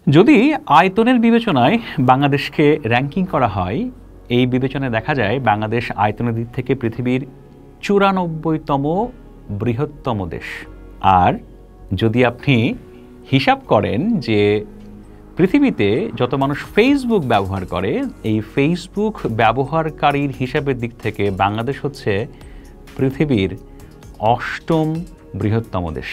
যদি আয়তনের বিবেচনায় বাংলাদেশকে র্যাঙ্কিং করা হয়, এই বিবেচনায় দেখা যায় বাংলাদেশ আয়তনের দিক থেকে পৃথিবীর 94তম বৃহত্তম দেশ। আর যদি আপনি হিসাব করেন যে পৃথিবীতে যত মানুষ ফেসবুক ব্যবহার করে, এই ফেসবুক ব্যবহারকারীর হিসাবের দিক থেকে বাংলাদেশ হচ্ছে পৃথিবীর 8ম বৃহত্তম দেশ।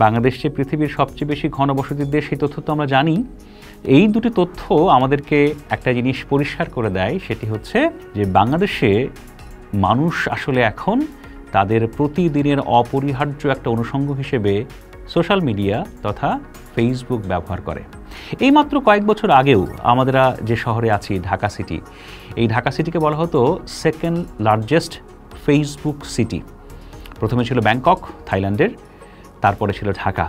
বাংলাদেশ যে পৃথিবীর সবচেয়ে বেশি ঘনবসতির দেশ, এই তথ্য তো আমরা জানি। এই দুটি তথ্য আমাদেরকে একটা জিনিস পরিষ্কার করে দেয়, সেটি হচ্ছে যে বাংলাদেশে মানুষ আসলে এখন তাদের প্রতিদিনের অপরিহার্য একটা অনুষঙ্গ হিসেবে সোশ্যাল মিডিয়া তথা ফেসবুক ব্যবহার করে। এইমাত্র কয়েক বছর আগেও আমরা যে শহরে আছি, ঢাকা সিটি, এই ঢাকা সিটিকে বলা হতো সেকেন্ড লার্জেস্ট ফেসবুক সিটি। প্রথমে ছিল ব্যাংকক থাইল্যান্ডের, তারপরে ছিল ঢাকা,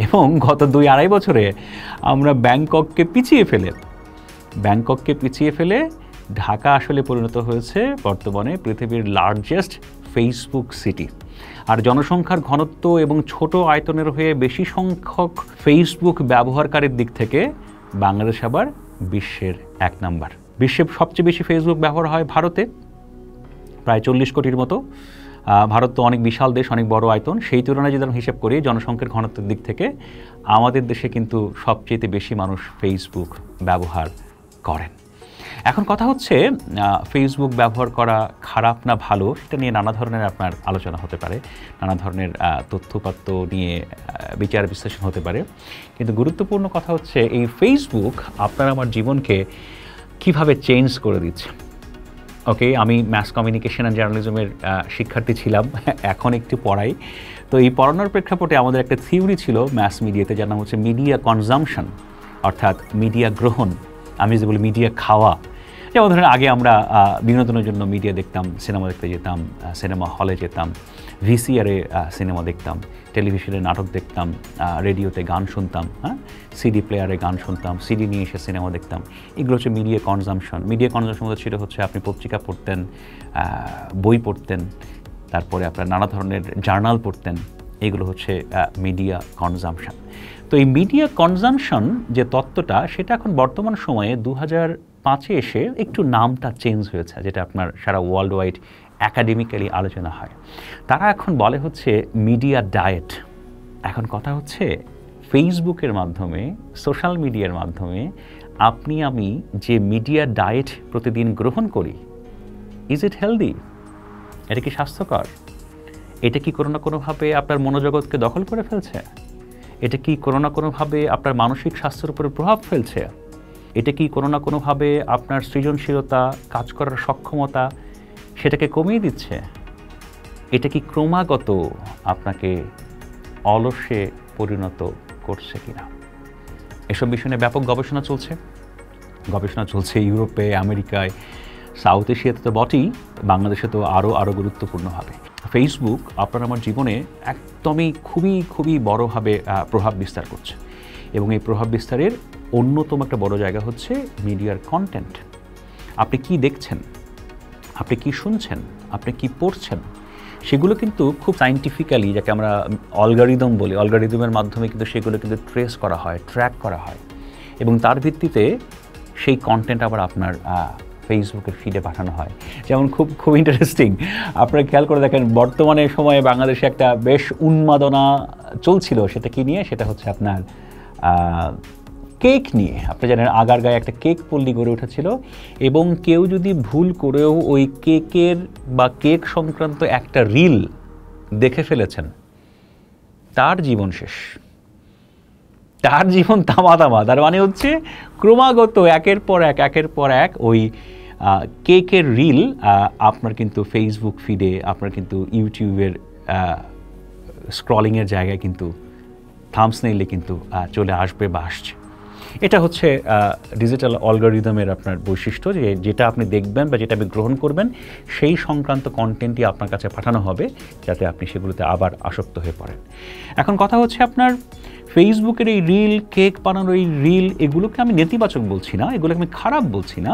এবং গত 2-2.5 বছরে আমরা ব্যাংকককে পিছিয়ে ফেলে ঢাকা আসলে পরিণত হয়েছে বর্তমানে পৃথিবীর লার্জেস্ট ফেসবুক সিটি। আর জনসংখ্যার ঘনত্ব এবং ছোট আয়তনের হয়ে বেশি সংখ্যক ফেসবুক ব্যবহারকারীর দিক থেকে বাংলাদেশ আবার বিশ্বের 1 নাম্বার। বিশ্বের সবচেয়ে বেশি ফেসবুক ব্যবহার হয় ভারতে, প্রায় 40 কোটির মতো। ভারত তো অনেক বিশাল দেশ, অনেক বড় আয়তন। সেই তুলনায় যদি আমরা হিসেব করি জনসংখ্যার ঘনত্বের দিক থেকে, আমাদের দেশে কিন্তু সবচেয়ে বেশি মানুষ ফেসবুক ব্যবহার করেন। এখন কথা হচ্ছে ফেসবুক ব্যবহার করা খারাপ না ভালো, সেটা নিয়ে নানা ধরনের আপনার আলোচনা হতে পারে, নানা ধরনের তথ্যপাত্র নিয়ে বিচার বিশ্লেষণ হতে পারে। কিন্তু গুরুত্বপূর্ণ কথা হচ্ছে এই ফেসবুক আপনার আমার জীবনকে কিভাবে চেঞ্জ করে দিচ্ছে। ওকে, আমি ম্যাস কমিউনিকেশন অ্যান্ড জার্নালিজমের শিক্ষার্থী ছিলাম, এখন একটু পড়াই। তো এই পড়ানোর প্রেক্ষাপটে আমাদের একটা থিওরি ছিল ম্যাস মিডিয়াতে, যার নাম হচ্ছে মিডিয়া কনজামশন, অর্থাৎ মিডিয়া গ্রহণ। আমি যে বলি মিডিয়া খাওয়া। যেমন ধরেন আগে আমরা বিনোদনের জন্য মিডিয়া দেখতাম, সিনেমা দেখতে যেতাম, সিনেমা হলে যেতাম, ভিসিআরে সিনেমা দেখতাম, টেলিভিশনে নাটক দেখতাম, রেডিওতে গান শুনতাম, সিডি প্লেয়ারে গান শুনতাম, সিডি নিয়ে এসে সিনেমা দেখতাম। এগুলো হচ্ছে মিডিয়া কনজামশন। মিডিয়া কনজামশন ছিল হচ্ছে আপনি পত্রিকা পড়তেন, বই পড়তেন, তারপরে আপনার নানা ধরনের জার্নাল পড়তেন। এগুলো হচ্ছে মিডিয়া কনজামশন। তো এই মিডিয়া কনজামশন যে তত্ত্বটা, সেটা এখন বর্তমান সময়ে 2005-এ এসে একটু নামটা চেঞ্জ হয়েছে, যেটা আপনার সারা ওয়ার্ল্ড ওয়াইড অ্যাকাডেমিক্যালি আলোচনা হয়। তারা এখন বলে হচ্ছে মিডিয়া ডায়েট। এখন কথা হচ্ছে ফেসবুকের মাধ্যমে, সোশ্যাল মিডিয়ার মাধ্যমে আপনি আমি যে মিডিয়া ডায়েট প্রতিদিন গ্রহণ করি, ইজ ইট হেলদি? এটা কি স্বাস্থ্যকর? এটা কি কোনো না কোনোভাবে আপনার মনোজগৎকে দখল করে ফেলছে? এটা কি কোনো না কোনোভাবে আপনার মানসিক স্বাস্থ্যের উপরে প্রভাব ফেলছে? এটা কি কোনো না কোনোভাবে আপনার সৃজনশীলতা, কাজ করার সক্ষমতা, সেটাকে কমিয়ে দিচ্ছে? এটা কি ক্রমাগত আপনাকে অলসে পরিণত করছে কিনা? এসব বিষয় নিয়ে ব্যাপক গবেষণা চলছে ইউরোপে, আমেরিকায়, সাউথ এশিয়াতে তো বটেই, বাংলাদেশে তো আরও গুরুত্বপূর্ণভাবে। ফেসবুক আপনার আমার জীবনে একদমই খুবই বড়োভাবে প্রভাব বিস্তার করছে, এবং এই প্রভাব বিস্তারের অন্যতম একটা বড় জায়গা হচ্ছে মিডিয়ার কন্টেন্ট। আপনি কি দেখছেন, আপনি কি শুনছেন, আপনি কি পড়ছেন, সেগুলো কিন্তু খুব সায়েন্টিফিক্যালি, যাকে আমরা অ্যালগরিদম বলি, অ্যালগরিদমের মাধ্যমে কিন্তু সেগুলো কিন্তু ট্রেস করা হয়, ট্র্যাক করা হয়, এবং তার ভিত্তিতে সেই কন্টেন্ট আবার আপনার ফেসবুকের ফিডে পাঠানো হয়। যেমন খুব ইন্টারেস্টিং, আপনারা খেয়াল করে দেখেন বর্তমানে সময়ে বাংলাদেশে একটা বেশ উন্মাদনা চলছিল। সেটা কি নিয়ে? সেটা হচ্ছে আপনার কেক নিয়ে। আপনি জানেন আগারগাঁয়ে একটা কেক পল্লী গড়ে উঠেছিল, এবং কেউ যদি ভুল করেও ওই কেকের বা কেক সংক্রান্ত একটা রিল দেখে ফেলেছেন, তার জীবন শেষ, তার জীবন তামা। তার মানে হচ্ছে ক্রমাগত একের পর এক ওই কেকের রিল আপনার কিন্তু ফেসবুক ফিডে, আপনার কিন্তু ইউটিউবের স্ক্রলিংয়ের জায়গায় কিন্তু থাম্বনেইলে কিন্তু চলে আসবে বা আসছে। এটা হচ্ছে ডিজিটাল অ্যালগরিদমের আপনার বৈশিষ্ট্য, যে যেটা আপনি দেখবেন বা যেটা আপনি গ্রহণ করবেন, সেই সংক্রান্ত কন্টেন্টই আপনার কাছে পাঠানো হবে, যাতে আপনি সেগুলোতে আবার আসক্ত হয়ে পড়েন। এখন কথা হচ্ছে আপনার ফেসবুকের এই রিল, কেক বানানোর এই রিল, এগুলোকে আমি নেতিবাচক বলছি না, এগুলোকে আমি খারাপ বলছি না,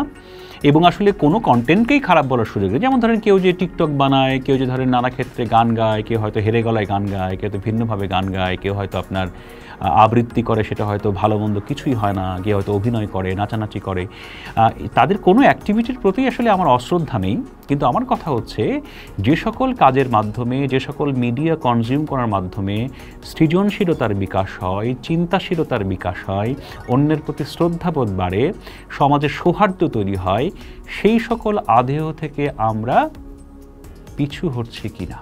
এবং আসলে কোনো কন্টেন্টকেই খারাপ বলার সুযোগ নেই। যেমন ধরেন কেউ যে টিকটক বানায়, কেউ যে ধরেন নানা ক্ষেত্রে গান গায়, কেউ হয়তো হেরে গলায় গান গায়, কেউ তো ভিন্নভাবে গান গায়, কেউ হয়তো আপনার আবৃত্তি করে, সেটা হয়তো ভালো মন্দ কিছুই হয় না, গিয়ে হয়তো অভিনয় করে, নাচানাচি করে, তাদের কোনো অ্যাক্টিভিটির প্রতি আসলে আমার অশ্রদ্ধা নেই। কিন্তু আমার কথা হচ্ছে যে সকল কাজের মাধ্যমে, যে সকল মিডিয়া কনজিউম করার মাধ্যমে সৃজনশীলতার বিকাশ হয়, চিন্তাশীলতার বিকাশ হয়, অন্যের প্রতি শ্রদ্ধাবোধ বাড়ে, সমাজে সৌহার্দ্য তৈরি হয়, সেই সকল আদেহ থেকে আমরা পিছু হচ্ছি কিনা,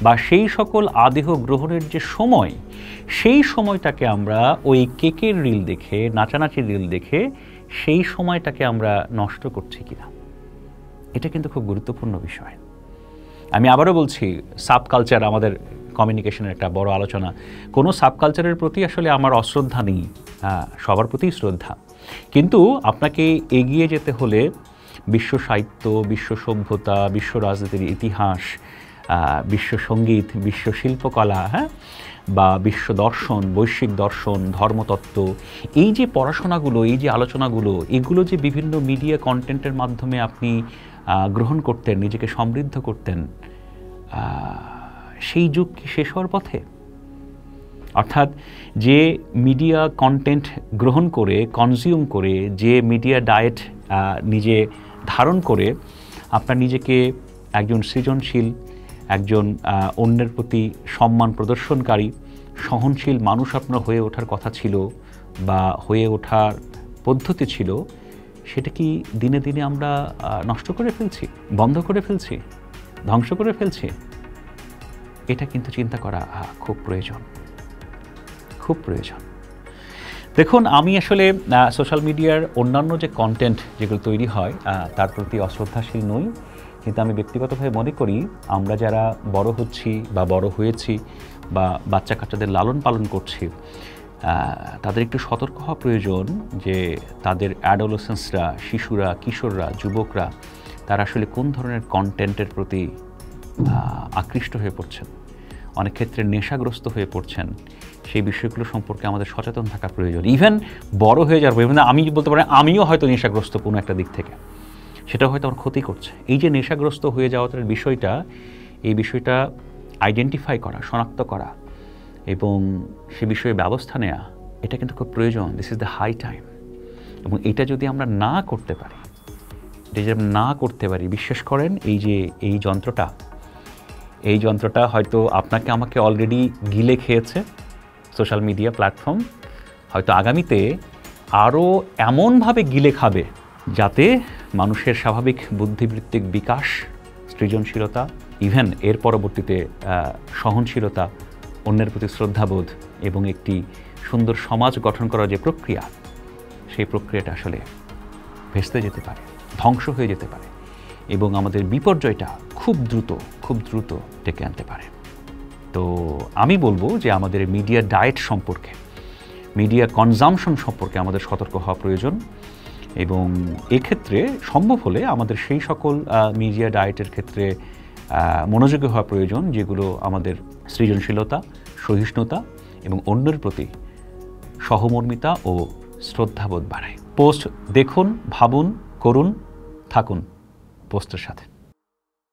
বা সেই সকল আদেহ গ্রহণের যে সময়, সেই সময়টাকে আমরা ওই কেকের রিল দেখে, নাচানাচির রিল দেখে সেই সময়টাকে আমরা নষ্ট করছি কিনা, এটা কিন্তু খুব গুরুত্বপূর্ণ বিষয়। আমি আবারও বলছি, সাবকালচার আমাদের কমিউনিকেশনের একটা বড় আলোচনা। কোনো সাবকালচারের প্রতি আসলে আমার অশ্রদ্ধা নেই, সবার প্রতিই শ্রদ্ধা। কিন্তু আপনাকে এগিয়ে যেতে হলে বিশ্ব সাহিত্য, বিশ্ব সভ্যতা, বিশ্ব রাজনীতির ইতিহাস, বিশ্ব সঙ্গীত, বিশ্ব শিল্পকলা, বা বিশ্ব দর্শন, বৈশ্বিক দর্শন, ধর্মতত্ত্ব, এই যে পড়াশোনাগুলো, এই যে আলোচনাগুলো, এগুলো যে বিভিন্ন মিডিয়া কন্টেন্টের মাধ্যমে আপনি গ্রহণ করতেন, নিজেকে সমৃদ্ধ করতেন, সেই যুগ কি শেষ হওয়ার পথে? অর্থাৎ যে মিডিয়া কন্টেন্ট গ্রহণ করে, কনজিউম করে, যে মিডিয়া ডায়েট নিজে ধারণ করে আপনার নিজেকে একজন সৃজনশীল, একজন অন্যের প্রতি সম্মান প্রদর্শনকারী, সহনশীল মানুষ আপনার হয়ে ওঠার কথা ছিল বা হয়ে ওঠার পদ্ধতি ছিল, সেটা কি দিনে দিনে আমরা নষ্ট করে ফেলছি, বন্ধ করে ফেলছি, ধ্বংস করে ফেলছি? এটা কিন্তু চিন্তা করা খুব প্রয়োজন, খুব প্রয়োজন। দেখুন, আমি আসলে সোশ্যাল মিডিয়ার অন্যান্য যে কন্টেন্ট যেগুলো তৈরি হয় তার প্রতি অশ্রদ্ধাশীল নই, কিন্তু আমি ব্যক্তিগতভাবে মনে করি আমরা যারা বড় হচ্ছি বা বড় হয়েছি বা বাচ্চা কাচ্চাদের লালন পালন করছি, তাদের একটু সতর্ক হওয়া প্রয়োজন যে তাদের অ্যাডোলেসেন্সরা, শিশুরা, কিশোররা, যুবকরা তারা আসলে কোন ধরনের কন্টেন্টের প্রতি আকৃষ্ট হয়ে পড়ছেন, অনেক ক্ষেত্রে নেশাগ্রস্ত হয়ে পড়ছেন। সেই বিষয়গুলো সম্পর্কে আমাদের সচেতন থাকা প্রয়োজন। ইভেন বড় হয়ে যাওয়ার পর, আমি বলতে পারি আমিও হয়তো নেশাগ্রস্ত কোনো একটা দিক থেকে, সেটা হয়তো আমার ক্ষতি করছে। এই যে নেশাগ্রস্ত হয়ে যাওয়ার বিষয়টা, এই বিষয়টা আইডেন্টিফাই করা, শনাক্ত করা এবং সে বিষয়ে ব্যবস্থা নেওয়া, এটা কিন্তু খুব প্রয়োজন। This is the high time. এবং এটা যদি আমরা না করতে পারি, বিশ্বাস করেন, এই যন্ত্রটা হয়তো আপনাকে আমাকে অলরেডি গিলে খেয়েছে, সোশ্যাল মিডিয়া প্ল্যাটফর্ম হয়তো আগামীতে আরও এমনভাবে গিলে খাবে যাতে মানুষের স্বাভাবিক বুদ্ধিবৃত্তিক বিকাশ, সৃজনশীলতা, ইভেন এর পরবর্তীতে সহনশীলতা, অন্যের প্রতি শ্রদ্ধাবোধ এবং একটি সুন্দর সমাজ গঠন করার যে প্রক্রিয়া, সেই প্রক্রিয়াটা আসলে ভেস্তে যেতে পারে, ধ্বংস হয়ে যেতে পারে এবং আমাদের বিপর্যয়টা খুব দ্রুত ডেকে আনতে পারে। তো আমি বলবো যে আমাদের মিডিয়া ডায়েট সম্পর্কে, মিডিয়া কনজামশন সম্পর্কে আমাদের সতর্ক হওয়া প্রয়োজন এবং এক্ষেত্রে সম্ভব হলে আমাদের সেই সকল মিডিয়া ডায়েটের ক্ষেত্রে মনোযোগী হওয়া প্রয়োজন যেগুলো আমাদের সৃজনশীলতা, সহিষ্ণুতা এবং অন্যের প্রতি সহমর্মিতা ও শ্রদ্ধাবোধ বাড়ায়। পোস্ট দেখুন, ভাবুন, করুন, থাকুন পোস্টের সাথে।